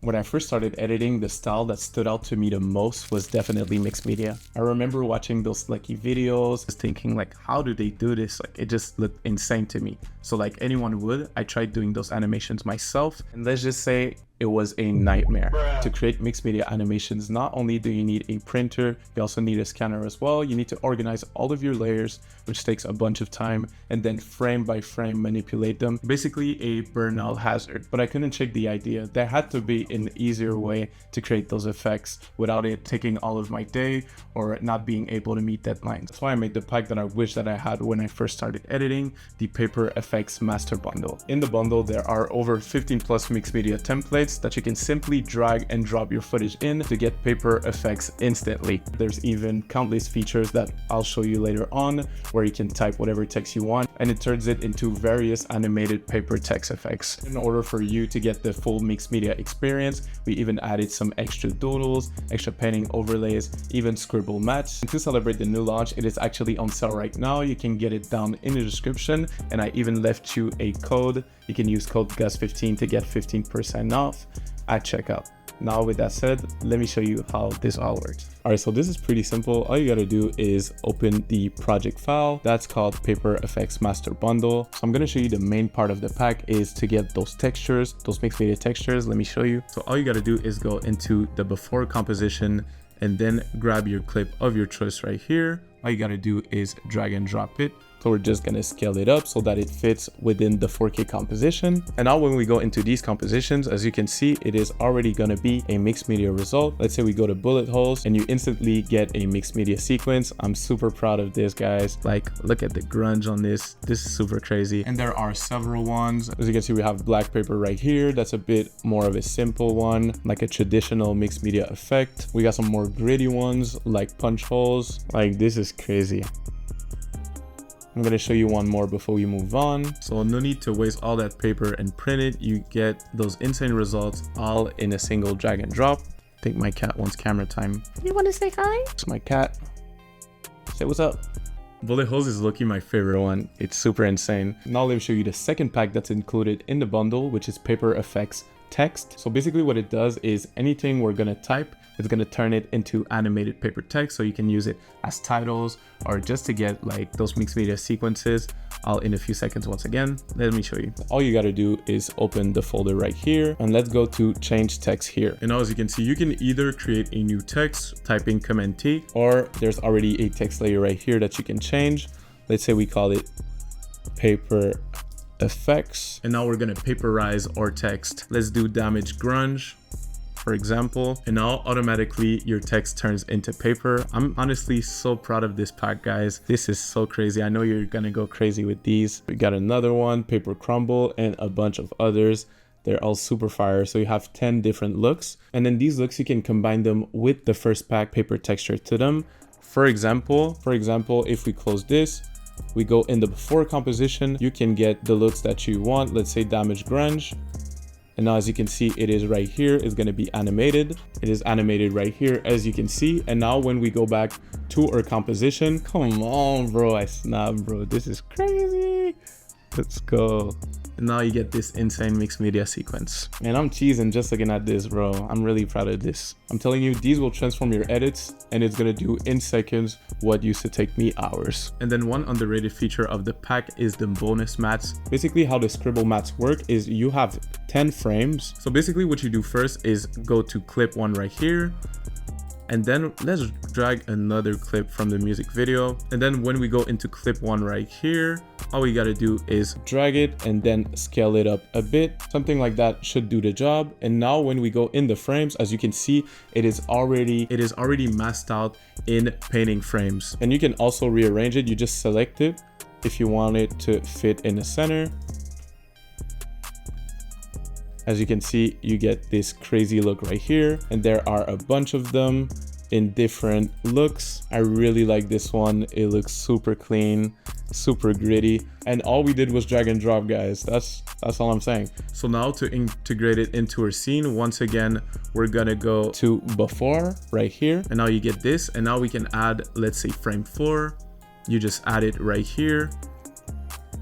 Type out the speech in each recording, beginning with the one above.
When I first started editing, the style that stood out to me the most was definitely mixed media. I remember watching those Lucki videos, just thinking like, how do they do this? Like, it just looked insane to me. So like anyone would, I tried doing those animations myself, and let's just say it was a nightmare. To create mixed media animations, not only do you need a printer, you also need a scanner as well. You need to organize all of your layers, which takes a bunch of time, and then frame by frame manipulate them. Basically a burnout hazard. But I couldn't shake the idea. There had to be an easier way to create those effects without it taking all of my day or not being able to meet deadlines. That's why I made the pack that I wish that I had when I first started editing, the Paper Effects Master Bundle. In the bundle, there are over 15 plus mixed media templates that you can simply drag and drop your footage in to get paper effects instantly. There's even countless features that I'll show you later on where you can type whatever text you want and it turns it into various animated paper text effects. In order for you to get the full mixed media experience, we even added some extra doodles, extra painting overlays, even scribble mats. And to celebrate the new launch, it is actually on sale right now. You can get it down in the description, and I even left you a code. You can use code GUS15 to get 15% off at checkout. Now with that said, let me show you how this all works. All right, so this is pretty simple. All you gotta do is open the project file. That's called Paper Effects Master Bundle. So I'm gonna show you the main part of the pack is to get those textures, those mixed media textures. Let me show you. So all you gotta do is go into the before composition and then grab your clip of your choice right here. All you gotta do is drag and drop it. So we're just gonna scale it up so that it fits within the 4K composition. And now when we go into these compositions, as you can see, it is already gonna be a mixed media result. Let's say we go to bullet holes and you instantly get a mixed media sequence. I'm super proud of this, guys. Like, look at the grunge on this. This is super crazy. And there are several ones. As you can see, we have black paper right here. That's a bit more of a simple one, like a traditional mixed media effect. We got some more gritty ones like punch holes. Like, this is crazy. I'm gonna show you one more before we move on. So no need to waste all that paper and print it. You get those insane results all in a single drag and drop. I think my cat wants camera time. You want to say hi? It's my cat. Say what's up. Bullet holes is lucky my favorite one. It's super insane. Now let me show you the second pack that's included in the bundle, which is Paper Effects Text. So basically what it does is anything we're gonna type, it's gonna turn it into animated paper text, so you can use it as titles or just to get like those mixed media sequences. I'll in a few seconds. Once again, let me show you. All you gotta do is open the folder right here and let's go to change text here. And now as you can see, you can either create a new text, type in Command T, or there's already a text layer right here that you can change. Let's say we call it Paper Effects, and now we're gonna paperize our text. Let's do damage grunge, for example, and now automatically your text turns into paper. I'm honestly so proud of this pack, guys. This is so crazy. I know you're gonna go crazy with these. We got another one, paper crumble, and a bunch of others. They're all super fire. So you have 10 different looks, and then these looks you can combine them with the first pack paper texture to them. For example, if we close this, we go in the before composition, you can get the looks that you want. Let's say damage grunge. And now as you can see, it is right here. It's going to be animated. It is animated right here, as you can see. And now when we go back to our composition, come on, bro. I snapped, bro. This is crazy. Let's go. And now you get this insane mixed media sequence. And I'm cheesing just looking at this, bro. I'm really proud of this. I'm telling you, these will transform your edits and it's gonna do in seconds what used to take me hours. And then one underrated feature of the pack is the bonus mats. Basically how the scribble mats work is you have 10 frames. So basically what you do first is go to clip one right here. And then let's drag another clip from the music video. And then when we go into clip one right here, all we gotta do is drag it and then scale it up a bit. Something like that should do the job. And now when we go in the frames, as you can see, it is already masked out in painting frames. And you can also rearrange it. You just select it if you want it to fit in the center. As you can see, you get this crazy look right here, and there are a bunch of them in different looks. I really like this one. It looks super clean, super gritty, and all we did was drag and drop, guys. That's all I'm saying. So now to integrate it into our scene, once again, we're gonna go to before right here, and now you get this, and now we can add, let's say frame 4. You just add it right here.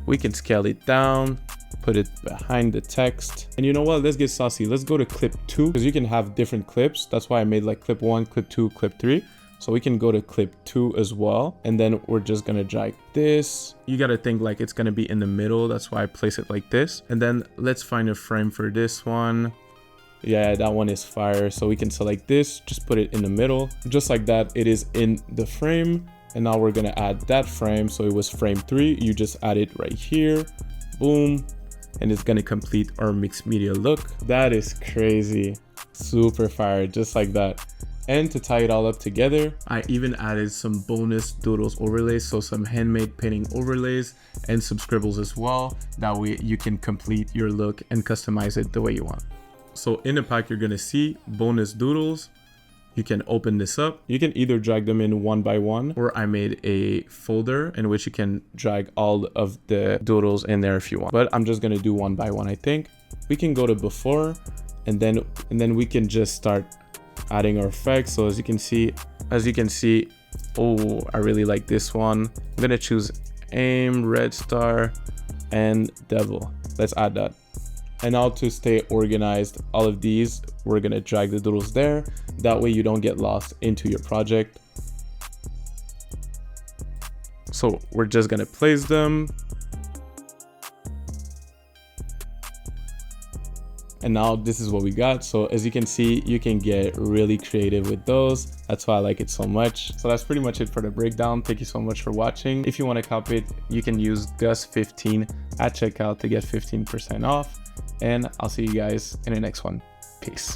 We can scale it down put it behind the text. And you know what, let's get saucy. Let's go to clip 2 because you can have different clips. That's why I made like clip 1, clip 2, clip 3. So we can go to clip 2 as well. And then we're just gonna drag this. You gotta think like it's gonna be in the middle. That's why I place it like this. And then let's find a frame for this one. Yeah, that one is fire. So we can select this, just put it in the middle. Just like that, it is in the frame. And now we're gonna add that frame. So it was frame 3, you just add it right here, boom. And it's gonna complete our mixed media look. That is crazy, super fire, just like that. And to tie it all up together, I even added some bonus Doodles overlays, so some handmade painting overlays and some scribbles as well. That way you can complete your look and customize it the way you want. So in the pack, you're gonna see bonus Doodles. You can open this up. You can either drag them in one by one, or I made a folder in which you can drag all of the Doodles in there if you want. But I'm just gonna do one by one, I think. We can go to before, and then we can just start adding our effects. So as you can see, oh, I really like this one. I'm gonna choose aim, red star, and devil. Let's add that. And now to stay organized, all of these, we're gonna drag the Doodles there. That way you don't get lost into your project. So we're just gonna place them. And now this is what we got. So as you can see, you can get really creative with those. That's why I like it so much. So that's pretty much it for the breakdown. Thank you so much for watching. If you want to copy it, you can use Gus15 at checkout to get 15% off. And I'll see you guys in the next one. Peace.